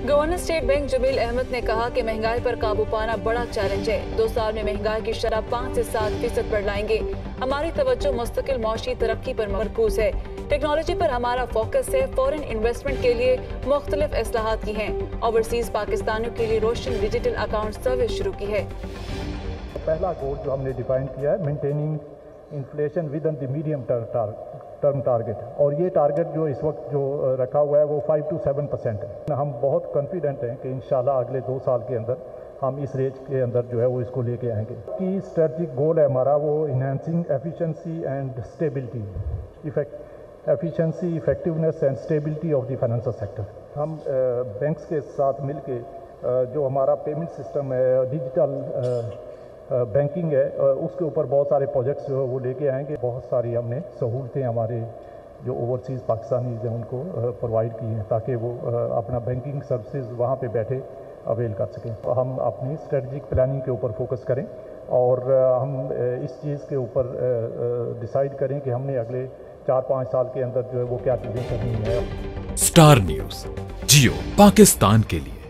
Governor State Bank Jamil Ahmed ने कहा कि महंगाई पर काबू पाना बड़ा चैलेंज है। 2 साल में महंगाई की शरह 5 से 7% पर लाएंगे। हमारी तवज्जो मुस्तकिल मौशी तरक्की पर मरकूज है। टेक्नोलॉजी पर हमारा फोकस है। फॉरेन इन्वेस्टमेंट के लिए मुख्तलिफ इस्लाहात की हैं। ओवरसीज पाकिस्तानियों के लिए रोशन डिजिटल अकाउंट सर्विस शुरू की है। पहला गोल जो हमने डिफाइन किया है, maintaining inflation with in the medium term target, और ये टारगेट जो इस वक्त जो रखा हुआ है वो 5 to 7% है। हम बहुत कॉन्फिडेंट हैं कि इंशाल्लाह अगले 2 साल के अंदर हम इस रेंज के अंदर जो है वो इसको लेके आएंगे। की स्ट्रेटजिक गोल है हमारा वो enhancing efficiency and stability, efficiency, effectiveness and stability of the financial sector. हम बैंक्स के साथ मिलके जो हमारा पेमेंट सिस्टम है, डिजिटल बैंकिंग है, उसके ऊपर बहुत सारे प्रोजेक्ट्स जो है वो लेके आएंगे। बहुत सारी हमने सहूलतें हमारे जो ओवरसीज़ पाकिस्तानीज़ हैं उनको प्रोवाइड की हैं ताकि वो अपना बैंकिंग सर्विसेज वहाँ पे बैठे अवेल कर सकें। हम अपनी स्ट्रेटजिक प्लानिंग के ऊपर फोकस करें और हम इस चीज़ के ऊपर डिसाइड करें कि हमने अगले 4-5 साल के अंदर जो है वो क्या चीज़ें करनी है। स्टार न्यूज़, जियो पाकिस्तान के लिए।